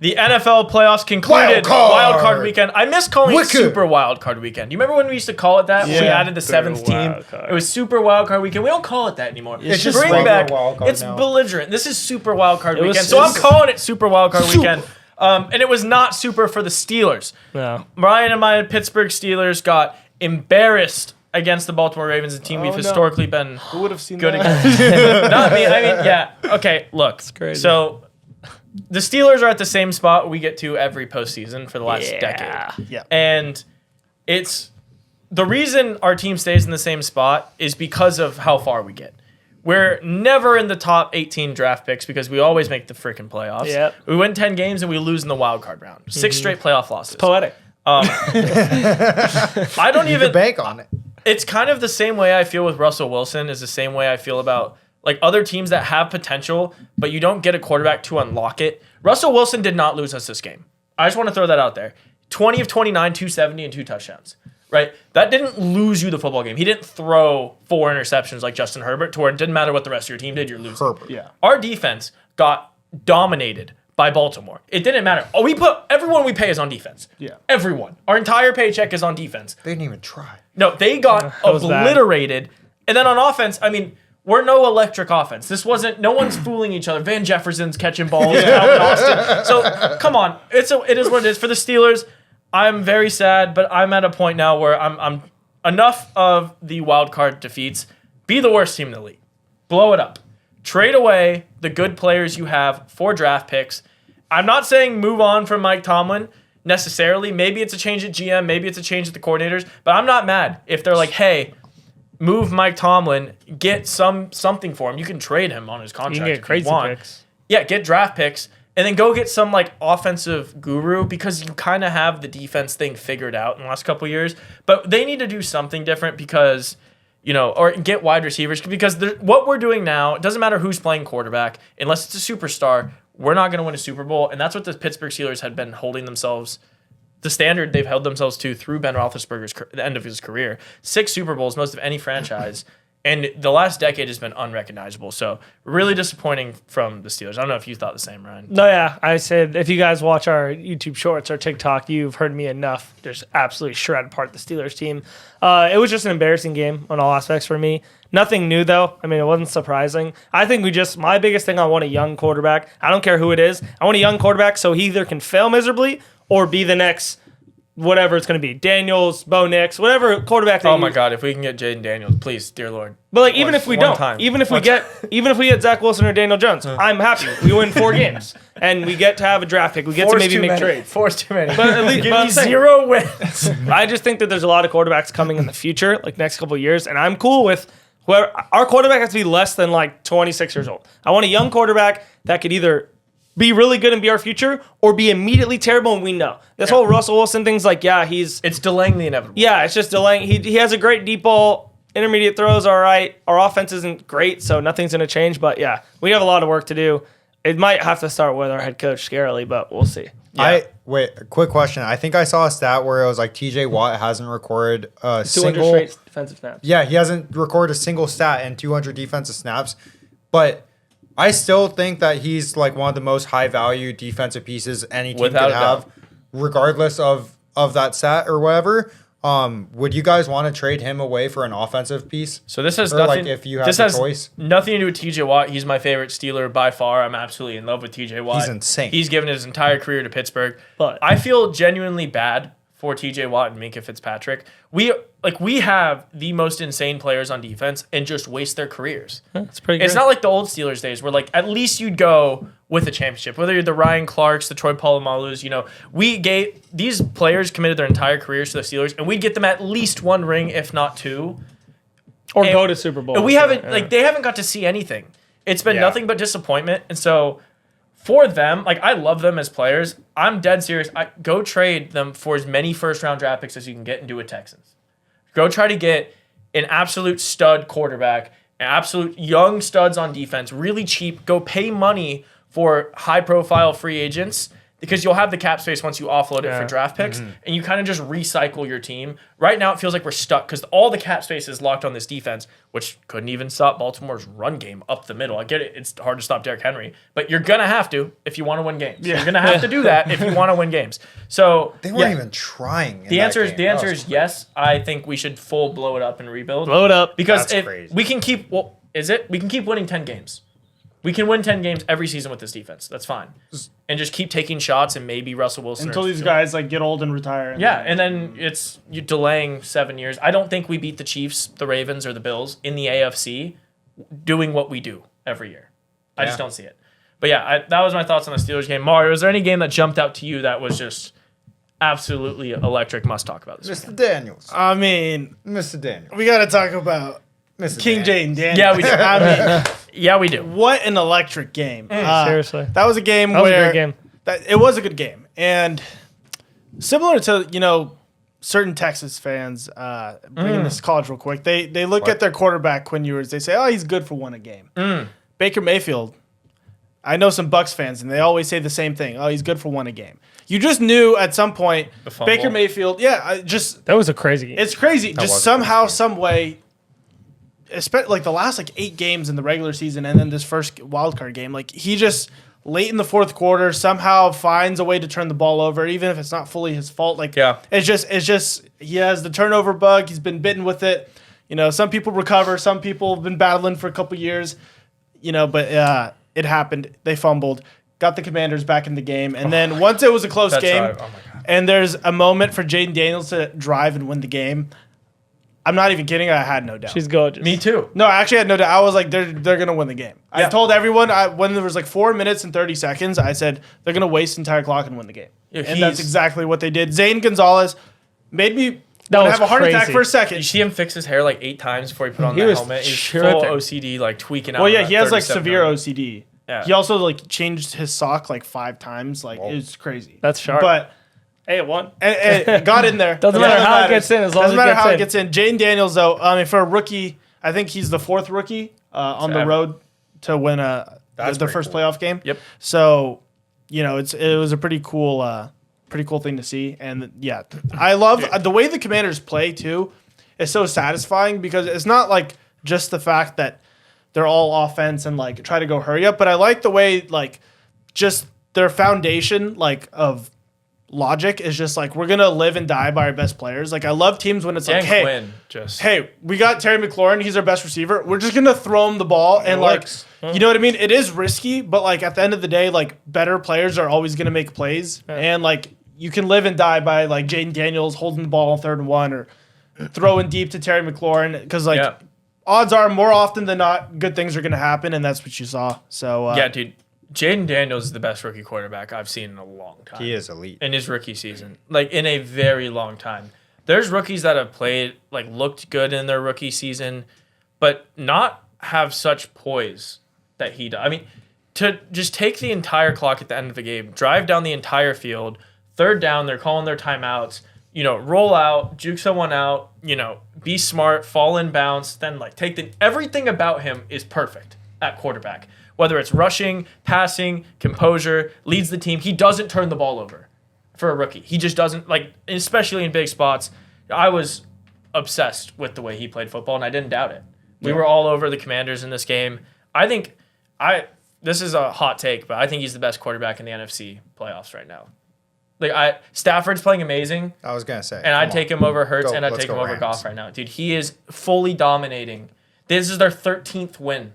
The NFL playoffs concluded. Wild card weekend. I miss calling it Super Wild Card Weekend. You remember when we used to call it that? When we added the seventh team. It was Super Wild Card Weekend. We don't call it that anymore. It's just bring back. It's belligerent. This is Super Wild Card Weekend. So I'm calling it Super Wild Card Weekend. And it was not super for the Steelers. Yeah. Ryan and my Pittsburgh Steelers got embarrassed against the Baltimore Ravens, a team we've historically been Who would have seen good that? against. Not me. I mean, yeah. Okay, look. It's crazy. So the Steelers are at the same spot we get to every postseason for the last decade. Yeah. And it's the reason our team stays in the same spot is because of how far we get. We're never in the top 18 draft picks because we always make the freaking playoffs. Yep. We win 10 games and we lose in the wild card round. 6 straight playoff losses. Poetic. I don't even bank on it. It's kind of the same way I feel with Russell Wilson is the same way I feel about like other teams that have potential, but you don't get a quarterback to unlock it. Russell Wilson did not lose us this game. I just want to throw that out there. 20 of 29, 270, and 2 touchdowns. Right? That didn't lose you the football game. He didn't throw 4 interceptions like Justin Herbert to where it didn't matter what the rest of your team did, you're losing. Herbert. Yeah. Our defense got dominated by Baltimore. It didn't matter. Oh, we put everyone we pay is on defense. Yeah. Everyone. Our entire paycheck is on defense. They didn't even try. No, they got was obliterated. And then on offense, I mean, we're no electric offense. This wasn't. No one's fooling each other. Van Jefferson's catching balls. Calvin Austin. So come on, it is what it is for the Steelers. I'm very sad, but I'm at a point now where I'm enough of the wild card defeats. Be the worst team in the league. Blow it up. Trade away the good players you have for draft picks. I'm not saying move on from Mike Tomlin necessarily. Maybe it's a change at GM. Maybe it's a change at the coordinators. But I'm not mad if they're like, hey, move Mike Tomlin, get something for him. You can trade him on his contract. You can get crazy picks. Yeah, get draft picks. And then go get some like offensive guru because you kind of have the defense thing figured out in the last couple of years. But they need to do something different because, or get wide receivers because what we're doing now, it doesn't matter who's playing quarterback, unless it's a superstar, we're not going to win a Super Bowl. And that's what the Pittsburgh Steelers had been holding themselves, the standard they've held themselves to through Ben Roethlisberger's the end of his career. 6 Super Bowls, most of any franchise. And the last decade has been unrecognizable. So really disappointing from the Steelers. I don't know if you thought the same, Ryan. No, yeah. I said if you guys watch our YouTube shorts or TikTok, you've heard me enough. Just absolutely shred apart the Steelers team. It was just an embarrassing game on all aspects for me. Nothing new, though. I mean, it wasn't surprising. I think my biggest thing, I want a young quarterback. I don't care who it is. I want a young quarterback so he either can fail miserably or be the next whatever it's going to be. Daniels, Bo Nix, whatever quarterback they Oh my use. God, if we can get Jayden Daniels, please, dear Lord. But like even if we don't, even if we get Zach Wilson or Daniel Jones, I'm happy. We win 4 games and we get to have a draft pick. We get to maybe make trades. 4's too many. But at least give me 0 wins. I just think that there's a lot of quarterbacks coming in the future, like next couple of years, and I'm cool with whoever. Our quarterback has to be less than like 26 years old. I want a young quarterback that could either be really good and be our future, or be immediately terrible and we know. This whole Russell Wilson thing's like, it's delaying the inevitable. Yeah, it's just delaying. He has a great deep ball, intermediate throws, all right. Our offense isn't great, so nothing's going to change. But yeah, we have a lot of work to do. It might have to start with our head coach, scarily, but we'll see. Yeah. Wait, a quick question. I think I saw a stat where it was like TJ Watt hasn't recorded a 200 single straight defensive snaps. Yeah, he hasn't recorded a single stat in 200 defensive snaps, but I still think that he's like one of the most high value defensive pieces any team could have, regardless of that stat or whatever. Would you guys want to trade him away for an offensive piece? So this has or nothing. Like if you have the choice, nothing to do with TJ Watt. He's my favorite Steeler by far. I'm absolutely in love with TJ Watt. He's insane. He's given his entire career to Pittsburgh. But I feel genuinely bad for TJ Watt and Minkah Fitzpatrick. We have the most insane players on defense and just waste their careers. That's pretty good. It's not like the old Steelers days where like at least you'd go with a championship. Whether you're the Ryan Clarks, the Troy Polamalu's, we gave these players committed their entire careers to the Steelers, and we'd get them at least 1 ring, if not 2. Or go to Super Bowl. And we haven't they haven't got to see anything. It's been nothing but disappointment. And so for them, I love them as players. I'm dead serious. Go trade them for as many first-round draft picks as you can get and do it Texans. Go try to get an absolute stud quarterback, an absolute young studs on defense, really cheap. Go pay money for high-profile free agents because you'll have the cap space once you offload it for draft picks, and you kind of just recycle your team. Right now, it feels like we're stuck because all the cap space is locked on this defense, which couldn't even stop Baltimore's run game up the middle. I get it; it's hard to stop Derrick Henry, but you're gonna have to if you want to win games. You're gonna have to do that if you want to win games. So they weren't even trying. The answer is yes. I think we should full blow it up and rebuild. Blow it up because we can keep. Well, we can keep winning 10 games. We can win 10 games every season with this defense. That's fine. And just keep taking shots and maybe Russell Wilson. Until these guys like get old and retire. And then it's you delaying 7 years. I don't think we beat the Chiefs, the Ravens, or the Bills in the AFC doing what we do every year. I just don't see it. But that was my thoughts on the Steelers game. Mario, is there any game that jumped out to you that was just absolutely electric, must talk about this Mr. Daniels. I mean, Mr. Daniels. We got to talk about Mr. King Jayden Daniels. Yeah, we do. I mean, yeah, we do. What an electric game. Seriously. That was a game That was where... a great game. It was a good game. And similar to, certain Texas fans, bringing this to college real quick, they look at their quarterback, Quinn Ewers, they say, oh, he's good for one a game. Baker Mayfield, I know some Bucs fans, and they always say the same thing. Oh, he's good for one a game. You just knew at some point, Baker Mayfield, that was a crazy game. It's crazy. Just somehow, some way, especially like the last 8 games in the regular season and then this first wildcard game, he just late in the fourth quarter somehow finds a way to turn the ball over, even if it's not fully his fault. It's just he has the turnover bug. He's been bitten with it. Some people recover. Some people have been battling for a couple years. But it happened. They fumbled, got the Commanders back in the game, and then once it was a close game, right. Oh my God. And there's a moment for Jayden Daniels to drive and win the game. I'm not even kidding. I had no doubt. She's gorgeous. Me too. No, I actually had no doubt. I was like, they're gonna win the game. I told everyone when there was 4 minutes and 30 seconds, I said they're gonna waste the entire clock and win the game. Yeah, and that's exactly what they did. Zane Gonzalez made me have a heart attack for a second. You see him fix his hair 8 times before he put on the helmet. He's full OCD, tweaking out. Well, yeah, he has severe OCD. Yeah. He also changed his sock 5 times. It was crazy. That's sharp. But hey, it won. It got in there. Doesn't matter how it gets in, as long as it gets in. Doesn't matter how it gets in. Jayden Daniels, though, for a rookie, I think he's the 4th rookie on the road to win the first playoff game. Yep. So, it was a pretty cool thing to see. And I love the way the Commanders play too. It's so satisfying because it's not just the fact that they're all offense and try to go hurry up, but I like the way just their foundation of logic is just we're gonna live and die by our best players. I love teams when it's hey, we got Terry McLaurin, he's our best receiver. We're just gonna throw him the ball and you know what I mean? It is risky, but at the end of the day, better players are always gonna make plays, and you can live and die by Jayden Daniels holding the ball on 3rd and 1 or throwing deep to Terry McLaurin because odds are more often than not good things are gonna happen, and that's what you saw. So dude. Jayden Daniels is the best rookie quarterback I've seen in a long time. He is elite. In his rookie season. In a very long time. There's rookies that have played, looked good in their rookie season, but not have such poise that he does. I mean, to just take the entire clock at the end of the game, drive down the entire field, 3rd down, they're calling their timeouts, roll out, juke someone out, be smart, fall in bounce, then everything about him is perfect at quarterback. Whether it's rushing, passing, composure, leads the team. He doesn't turn the ball over for a rookie. He just doesn't, especially in big spots. I was obsessed with the way he played football, and I didn't doubt it. We were all over the Commanders in this game. This is a hot take, but I think he's the best quarterback in the NFC playoffs right now. Stafford's playing amazing. I was going to say. And I'd take him over Hurts, and I'd take him over Goff right now. Dude, he is fully dominating. This is their 13th win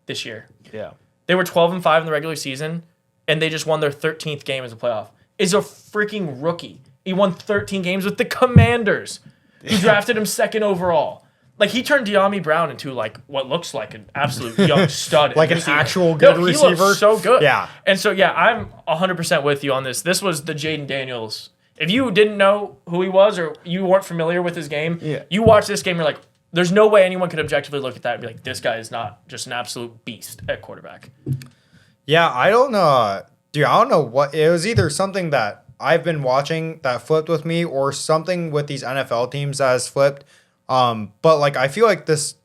this year. Yeah. They were 12-5 in the regular season, and they just won their 13th game as a playoff. Is a freaking rookie. He won 13 games with the Commanders, who drafted him 2nd overall. He turned De'Ami Brown into what looks like an absolute young stud. An actual good receiver. He looks so good. Yeah. And so, I'm 100% with you on this. This was the Jayden Daniels. If you didn't know who he was or you weren't familiar with his game, you watch this game, you're there's no way anyone could objectively look at that and be this guy is not just an absolute beast at quarterback. Yeah, I don't know. Dude, I don't know what. It was either something that I've been watching that flipped with me or something with these NFL teams that has flipped. But I feel this,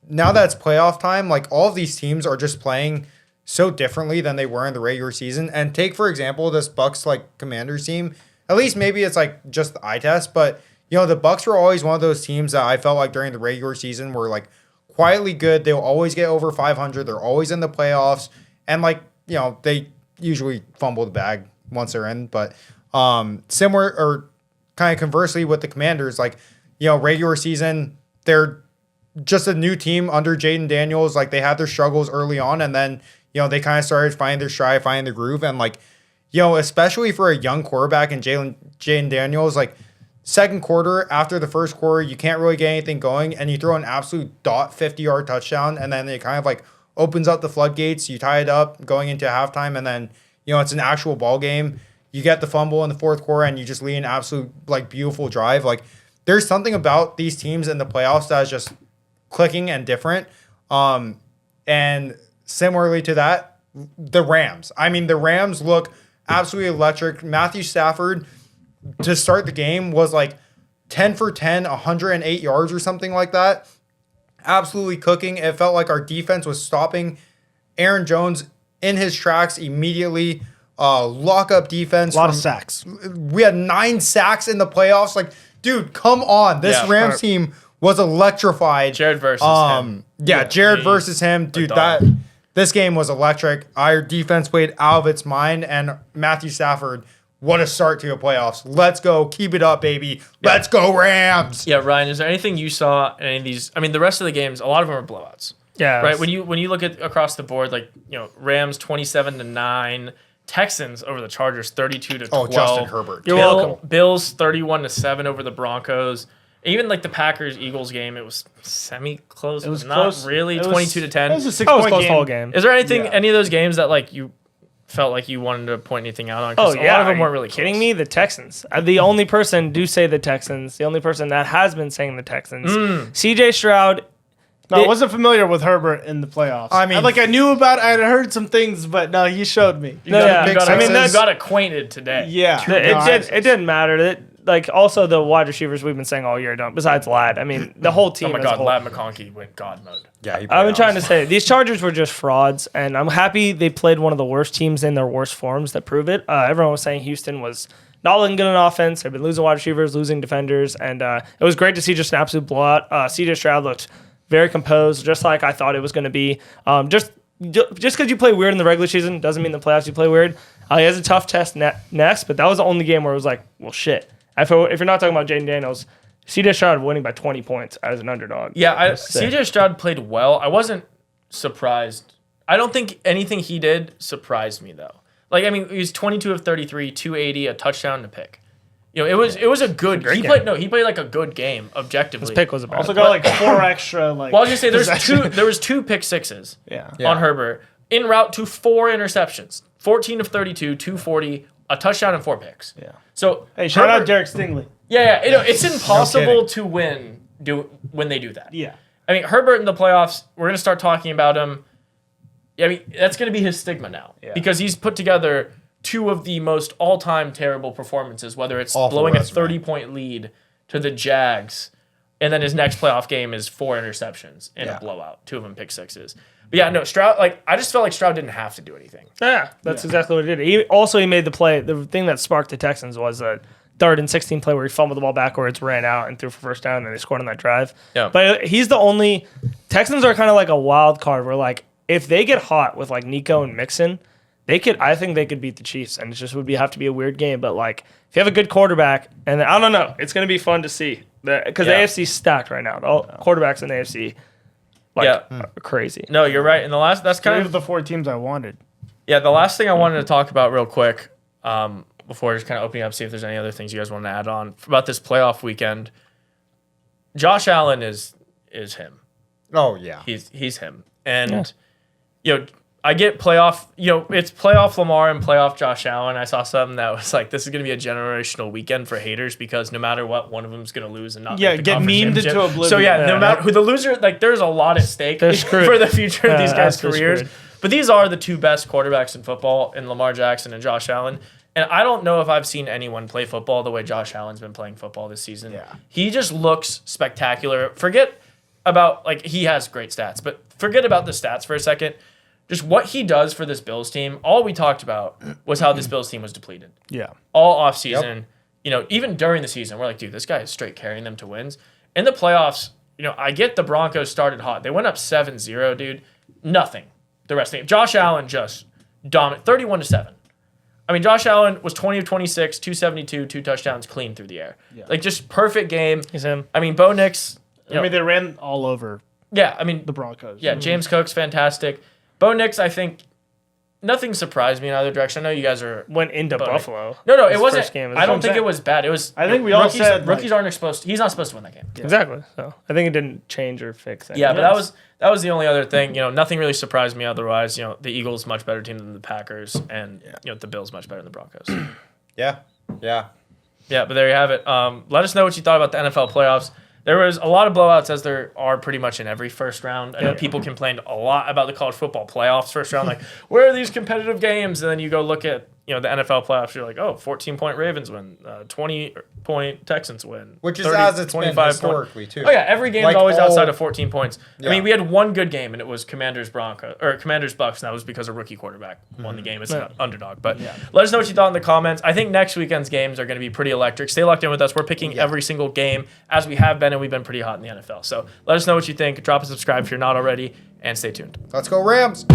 now that it's playoff time, all of these teams are just playing so differently than they were in the regular season. And take, for example, this Bucks like Commanders team. At least maybe it's like just the eye test, but the Bucks were always one of those teams that I felt like during the regular season were like quietly good. They'll always get over 500. They're always in the playoffs. And like, they usually fumble the bag once they're in, but similar or kind of conversely with the Commanders, like, regular season, they're just a new team under Jayden Daniels. Like, they had their struggles early on, and then, they kind of started finding their stride, finding their groove. And like, especially for a young quarterback and Jayden Daniels, like, second quarter, after the first quarter, you can't really get anything going, and you throw an absolute 50-yard touchdown, and then it kind of like opens up the floodgates. You tie it up going into halftime, and then, it's an actual ball game. You get the fumble in the fourth quarter, and you just lead an absolute like beautiful drive. Like, there's something about these teams in the playoffs that is just clicking and different. And similarly to that, the Rams. I mean, the Rams look absolutely electric. Matthew Stafford, to start the game, was like 10 for 10, 108 yards or something like that. Absolutely cooking. It felt like our defense was stopping Aaron Jones in his tracks immediately. Lock-up defense. A lot of sacks. We had 9 sacks in the playoffs. Like, dude, come on. This Rams team was electrified. Jared versus him. Yeah, Jared versus him. Dude, this game was electric. Our defense played out of its mind, and Matthew Stafford, what a start to the playoffs. Let's go. Keep it up, baby. Let's go, Rams. Yeah, Ryan, is there anything you saw in any of these? I mean, the rest of the games, a lot of them are blowouts. Yeah. Right? When you look at across the board, like, Rams 27-9, Texans over the Chargers 32-12. Oh, Justin Herbert. You're welcome. Bills 31-7 over the Broncos. Even like the Packers-Eagles game, it was semi-close. It was not close. really. 22-10. It was a 6 That was point close game. whole game. Is there any of those games that like you felt like you wanted to point anything out on? Oh, A yeah. lot of them Are weren't you really kidding close. me? The Texans. The only person do say the Texans. The only person that has been saying the Texans. CJ Stroud. No, I wasn't familiar with Herbert in the playoffs. I mean, I knew about it. I had heard some things, but no, he showed me. You got acquainted today. Yeah. It didn't matter. Like, also the wide receivers we've been saying all year don't. Besides Ladd, I mean, the whole team. Oh my as a God, whole. Ladd McConkey went God mode. Yeah, I've been trying to say these Chargers were just frauds, and I'm happy they played one of the worst teams in their worst forms that prove it. Everyone was saying Houston was not looking good on offense. They've been losing wide receivers, losing defenders, and it was great to see just an absolute blowout. CJ Stroud looked very composed, just like I thought it was going to be. Just because you play weird in the regular season doesn't mean the playoffs you play weird. He has a tough test next, but that was the only game where it was like, well, shit. If you're not talking about Jayden Daniels, CJ Stroud winning by 20 points as an underdog. Yeah, CJ Stroud played well. I wasn't surprised. I don't think anything he did surprised me, though. Like, I mean, he was 22 of 33, 280, a touchdown to pick. It was a good. He played like a good game objectively. His pick was a bad. Also got like 4 extra. Like, well, I was gonna say there was 2 pick sixes. On Herbert en route to 4 interceptions, 14 of 32, 240, a touchdown and 4 picks. Yeah. So hey, shout out Derek Stingley. Yeah. It's impossible to win when they do that. Yeah. I mean, Herbert in the playoffs, we're going to start talking about him. I mean, that's going to be his stigma now because he's put together 2 of the most all-time terrible performances, whether it's blowing a 30-point lead to the Jags, and then his next playoff game is 4 interceptions in a blowout, 2 of them pick sixes. But yeah, no, Stroud, I just felt like Stroud didn't have to do anything. Yeah, that's exactly what he did. He made the play. The thing that sparked the Texans was a 3rd and 16 play where he fumbled the ball backwards, ran out, and threw for first down, and then they scored on that drive. Yeah. But he's the only – Texans are kind of like a wild card where, like, if they get hot with, like, Nico and Mixon, I think they could beat the Chiefs, and it just would have to be a weird game. But, like, if you have a good quarterback, and I don't know, it's going to be fun to see. Because the AFC's stacked right now. All quarterbacks in the AFC – are crazy. No, you're right. And that's kind of the 4 teams I wanted. Yeah, the last thing I wanted to talk about real quick, before just kind of opening up, see if there's any other things you guys want to add on about this playoff weekend. Josh Allen is him. Oh yeah, he's him. And I get playoff. It's playoff Lamar and playoff Josh Allen. I saw something that was like, this is going to be a generational weekend for haters because no matter what, one of them is going to lose and not make the get memed into oblivion. So no matter who the loser, like there's a lot at stake for the future of these guys' careers. But these are the 2 best quarterbacks in football, in Lamar Jackson and Josh Allen. And I don't know if I've seen anyone play football the way Josh Allen's been playing football this season. Yeah. He just looks spectacular. Forget about, like, he has great stats, but forget about the stats for a second. just what he does for this Bills team. All we talked about was how this Bills team was depleted. Yeah. All offseason, even during the season, we're like, dude, this guy is straight carrying them to wins. In the playoffs, I get the Broncos started hot. They went up 7-0, dude. Nothing. The rest of the game. Josh Allen just dominant, 31-7. I mean, Josh Allen was 20 of 26, 272, 2 touchdowns, clean through the air. Yeah. Like, just perfect game. He's him. I mean, Bo Nix. They ran all over. Yeah, I mean the Broncos. Yeah, James Cook's fantastic. Bo Nix, I think nothing surprised me in either direction. I know you guys went into Buffalo. No, it wasn't. I don't think it was bad. It was. I think we all said rookies aren't supposed. He's not supposed to win that game. Yeah. Exactly. So I think it didn't change or fix it. Yeah, but that was the only other thing. Nothing really surprised me otherwise. The Eagles much better team than the Packers, and the Bills much better than the Broncos. Yeah. But there you have it. Let us know what you thought about the NFL playoffs. There was a lot of blowouts, as there are pretty much in every first round. I know people complained a lot about the college football playoffs first round, like, where are these competitive games? And then you go look at the NFL playoffs, you're like, 14-point Ravens win, 20-point Texans win. Which is as it's been historically, too. Oh, yeah, every game is always outside of 14 points. Yeah. I mean, we had one good game, and it was Commanders Bucks, and that was because a rookie quarterback won the game as an underdog. But let us know what you thought in the comments. I think next weekend's games are going to be pretty electric. Stay locked in with us. We're picking every single game, as we have been, and we've been pretty hot in the NFL. So let us know what you think. Drop a subscribe if you're not already, and stay tuned. Let's go Rams.